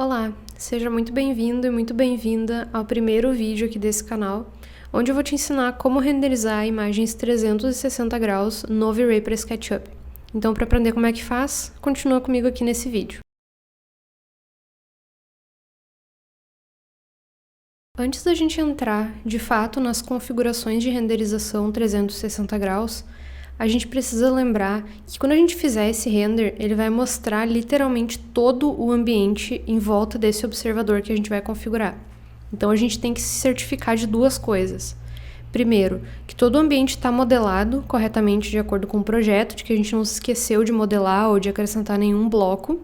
Olá, seja muito bem-vindo e muito bem-vinda ao primeiro vídeo aqui desse canal, onde eu vou te ensinar como renderizar imagens 360 graus no V-Ray para SketchUp. Então, para aprender como é que faz, continua comigo aqui nesse vídeo. Antes da gente entrar, de fato, nas configurações de renderização 360 graus, a gente precisa lembrar que quando a gente fizer esse render, ele vai mostrar literalmente todo o ambiente em volta desse observador que a gente vai configurar. Então a gente tem que se certificar de duas coisas. Primeiro, que todo o ambiente está modelado corretamente de acordo com o projeto, de que a gente não se esqueceu de modelar ou de acrescentar nenhum bloco.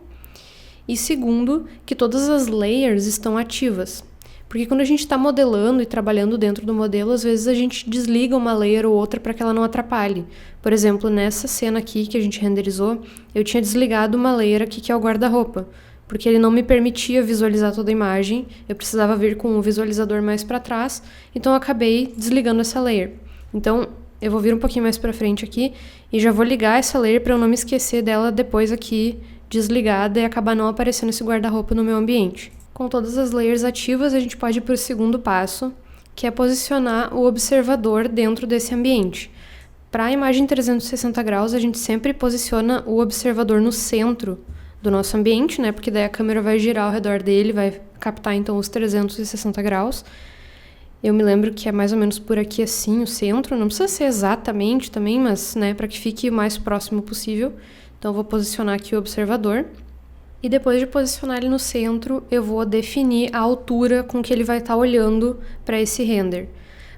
E segundo, que todas as layers estão ativas. Porque quando a gente está modelando e trabalhando dentro do modelo, às vezes a gente desliga uma layer ou outra para que ela não atrapalhe. Por exemplo, nessa cena aqui que a gente renderizou, eu tinha desligado uma layer aqui que é o guarda-roupa, porque ele não me permitia visualizar toda a imagem, eu precisava vir com o visualizador mais para trás, então eu acabei desligando essa layer. Então, eu vou vir um pouquinho mais para frente aqui e já vou ligar essa layer para eu não me esquecer dela depois aqui desligada e acabar não aparecendo esse guarda-roupa no meu ambiente. Com todas as layers ativas, a gente pode ir para o segundo passo, que é posicionar o observador dentro desse ambiente. Para a imagem 360 graus, a gente sempre posiciona o observador no centro do nosso ambiente, né? Porque daí a câmera vai girar ao redor dele, vai captar então os 360 graus. Eu me lembro que é mais ou menos por aqui assim o centro, não precisa ser exatamente também, mas né, para que fique o mais próximo possível. Então eu vou posicionar aqui o observador. E depois de posicionar ele no centro, eu vou definir a altura com que ele vai estar olhando para esse render.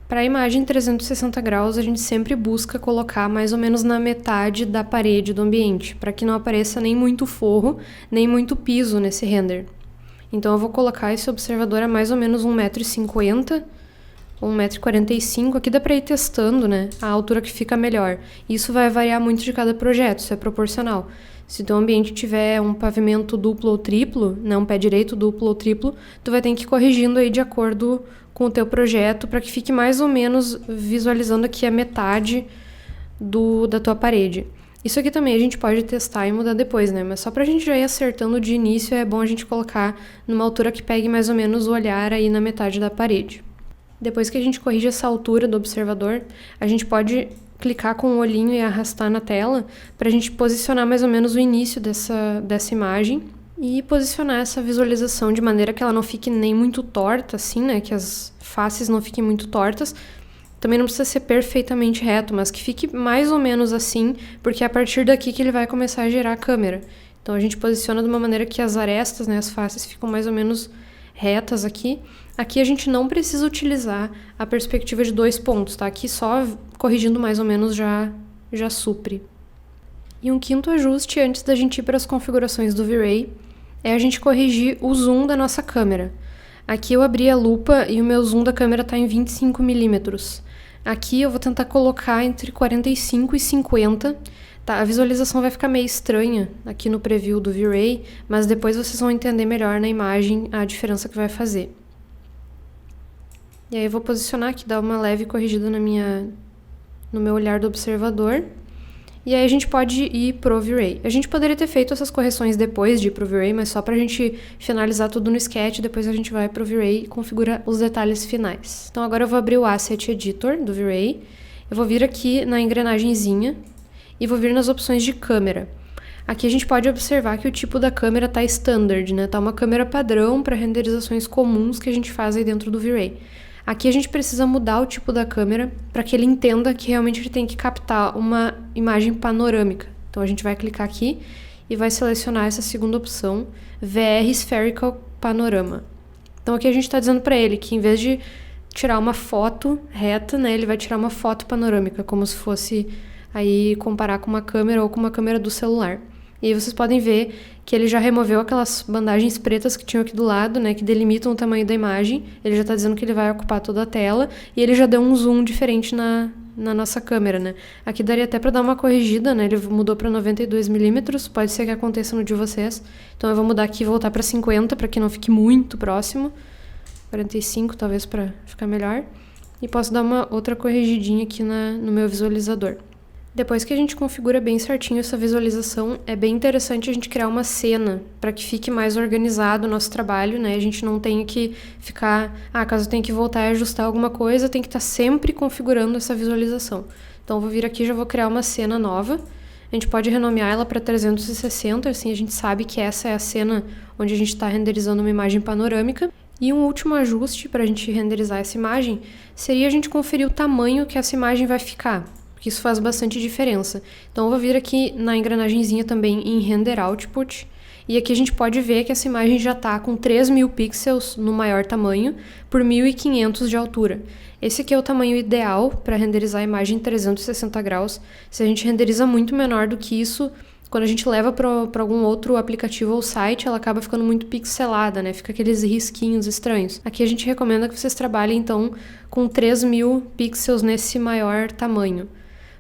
Para a imagem 360 graus, a gente sempre busca colocar mais ou menos na metade da parede do ambiente, para que não apareça nem muito forro, nem muito piso nesse render. Então eu vou colocar esse observador a mais ou menos 1,50 m, 1,45 m. Aqui dá para ir testando, né, a altura que fica melhor. Isso vai variar muito de cada projeto, isso é proporcional. Se o teu ambiente tiver um pavimento duplo ou triplo, né, um pé direito duplo ou triplo, tu vai ter que ir corrigindo aí de acordo com o teu projeto para que fique mais ou menos visualizando aqui a metade da tua parede. Isso aqui também a gente pode testar e mudar depois, né? Mas só pra gente já ir acertando de início, é bom a gente colocar numa altura que pegue mais ou menos o olhar aí na metade da parede. Depois que a gente corrige essa altura do observador, a gente pode clicar com o olhinho e arrastar na tela para a gente posicionar mais ou menos o início dessa imagem e posicionar essa visualização de maneira que ela não fique nem muito torta, assim, né? Que as faces não fiquem muito tortas. Também não precisa ser perfeitamente reto, mas que fique mais ou menos assim, porque é a partir daqui que ele vai começar a girar a câmera. Então a gente posiciona de uma maneira que as arestas, né, as faces ficam mais ou menos retas aqui. Aqui a gente não precisa utilizar a perspectiva de 2 pontos, tá? Aqui só corrigindo mais ou menos já supre. E um quinto ajuste antes da gente ir para as configurações do V-Ray é a gente corrigir o zoom da nossa câmera. Aqui eu abri a lupa e o meu zoom da câmera está em 25 mm. Aqui eu vou tentar colocar entre 45 e 50. Tá, a visualização vai ficar meio estranha aqui no preview do V-Ray, mas depois vocês vão entender melhor na imagem a diferença que vai fazer. E aí eu vou posicionar aqui, dar uma leve corrigida no meu olhar do observador. E aí a gente pode ir pro V-Ray. A gente poderia ter feito essas correções depois de ir pro V-Ray, mas só pra gente finalizar tudo no Sketch, depois a gente vai pro V-Ray e configura os detalhes finais. Então agora eu vou abrir o Asset Editor do V-Ray. Eu vou vir aqui na engrenagenzinha e vou vir nas opções de câmera. Aqui a gente pode observar que o tipo da câmera tá standard, né? Tá uma câmera padrão para renderizações comuns que a gente faz aí dentro do V-Ray. Aqui a gente precisa mudar o tipo da câmera para que ele entenda que realmente ele tem que captar uma imagem panorâmica. Então a gente vai clicar aqui e vai selecionar essa segunda opção, VR Spherical Panorama. Então aqui a gente está dizendo para ele que em vez de tirar uma foto reta, né, ele vai tirar uma foto panorâmica, como se fosse aí comparar com uma câmera ou com uma câmera do celular. E aí vocês podem ver que ele já removeu aquelas bandagens pretas que tinham aqui do lado, né, que delimitam o tamanho da imagem. Ele já está dizendo que ele vai ocupar toda a tela e ele já deu um zoom diferente na nossa câmera, né. Aqui daria até para dar uma corrigida, né, ele mudou para 92 mm, pode ser que aconteça no de vocês. Então eu vou mudar aqui e voltar para 50 para que não fique muito próximo. 45 talvez para ficar melhor. E posso dar uma outra corrigidinha aqui no meu visualizador. Depois que a gente configura bem certinho essa visualização, é bem interessante a gente criar uma cena para que fique mais organizado o nosso trabalho, né? A gente não tenha que ficar, caso eu tenha que voltar e ajustar alguma coisa, tem que estar sempre configurando essa visualização. Então eu vou vir aqui e já vou criar uma cena nova. A gente pode renomear ela para 360, assim a gente sabe que essa é a cena onde a gente está renderizando uma imagem panorâmica. E um último ajuste para a gente renderizar essa imagem seria a gente conferir o tamanho que essa imagem vai ficar, porque isso faz bastante diferença. Então eu vou vir aqui na engrenagemzinha também em Render Output, e aqui a gente pode ver que essa imagem já está com 3.000 pixels no maior tamanho por 1.500 de altura. Esse aqui é o tamanho ideal para renderizar a imagem em 360 graus. Se a gente renderiza muito menor do que isso, quando a gente leva para algum outro aplicativo ou site, ela acaba ficando muito pixelada, né? Fica aqueles risquinhos estranhos. Aqui a gente recomenda que vocês trabalhem, então, com 3.000 pixels nesse maior tamanho.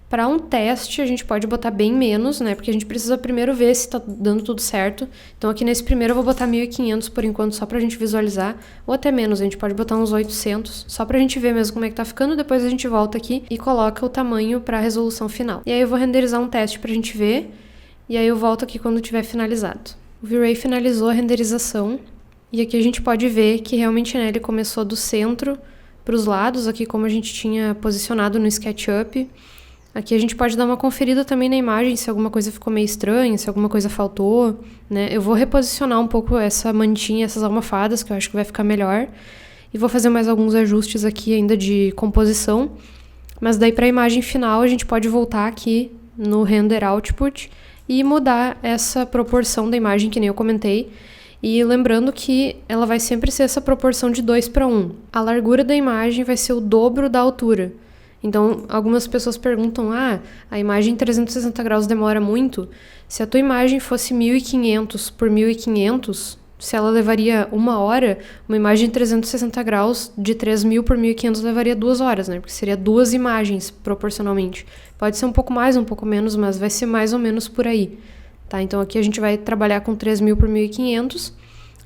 Para um teste, a gente pode botar bem menos, né? Porque a gente precisa primeiro ver se está dando tudo certo. Então, aqui nesse primeiro eu vou botar 1.500 por enquanto, só para a gente visualizar. Ou até menos, a gente pode botar uns 800, só para a gente ver mesmo como é que tá ficando. Depois a gente volta aqui e coloca o tamanho para a resolução final. E aí eu vou renderizar um teste para a gente ver. E aí eu volto aqui quando tiver finalizado. O V-Ray finalizou a renderização. E aqui a gente pode ver que realmente, né, ele começou do centro para os lados, aqui como a gente tinha posicionado no SketchUp. Aqui a gente pode dar uma conferida também na imagem, se alguma coisa ficou meio estranha, se alguma coisa faltou, né? Eu vou reposicionar um pouco essa mantinha, essas almofadas, que eu acho que vai ficar melhor. E vou fazer mais alguns ajustes aqui ainda de composição. Mas daí para a imagem final a gente pode voltar aqui no Render Output e mudar essa proporção da imagem, que nem eu comentei. E lembrando que ela vai sempre ser essa proporção de 2:1. A largura da imagem vai ser o dobro da altura. Então, algumas pessoas perguntam, a imagem em 360 graus demora muito? Se a tua imagem fosse 1.500 por 1.500, se ela levaria 1 hora, uma imagem em 360 graus de 3.000 por 1.500 levaria 2 horas, né? Porque seria 2 imagens proporcionalmente. Pode ser um pouco mais, um pouco menos, mas vai ser mais ou menos por aí. Tá? Então aqui a gente vai trabalhar com 3.000 por 1.500.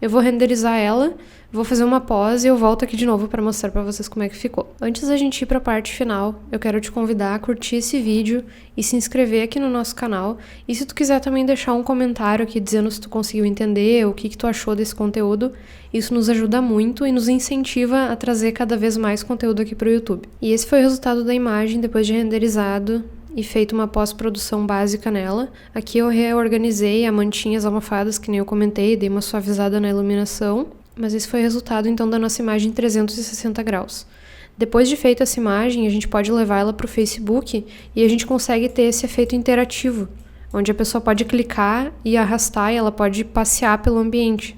Eu vou renderizar ela, vou fazer uma pause e eu volto aqui de novo para mostrar para vocês como é que ficou. Antes da gente ir para a parte final, eu quero te convidar a curtir esse vídeo e se inscrever aqui no nosso canal. E se tu quiser também deixar um comentário aqui dizendo se tu conseguiu entender, o que tu achou desse conteúdo, isso nos ajuda muito e nos incentiva a trazer cada vez mais conteúdo aqui para o YouTube. E esse foi o resultado da imagem depois de renderizado e feito uma pós-produção básica nela. Aqui eu reorganizei a mantinha, as almofadas, que nem eu comentei, dei uma suavizada na iluminação. Mas esse foi o resultado, então, da nossa imagem em 360 graus. Depois de feita essa imagem, a gente pode levar ela para o Facebook e a gente consegue ter esse efeito interativo, onde a pessoa pode clicar e arrastar e ela pode passear pelo ambiente.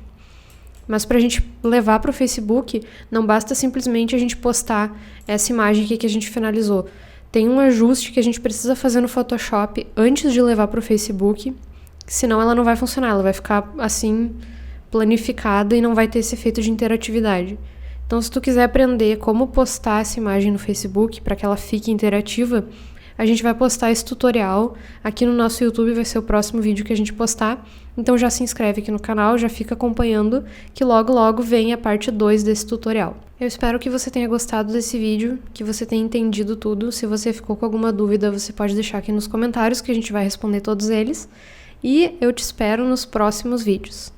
Mas para a gente levar para o Facebook, não basta simplesmente a gente postar essa imagem aqui que a gente finalizou. Tem um ajuste que a gente precisa fazer no Photoshop antes de levar para o Facebook, senão ela não vai funcionar, ela vai ficar assim planificada e não vai ter esse efeito de interatividade. Então, se tu quiser aprender como postar essa imagem no Facebook para que ela fique interativa, a gente vai postar esse tutorial aqui no nosso YouTube, vai ser o próximo vídeo que a gente postar. Então já se inscreve aqui no canal, já fica acompanhando que logo logo vem a parte 2 desse tutorial. Eu espero que você tenha gostado desse vídeo, que você tenha entendido tudo. Se você ficou com alguma dúvida, você pode deixar aqui nos comentários que a gente vai responder todos eles. E eu te espero nos próximos vídeos.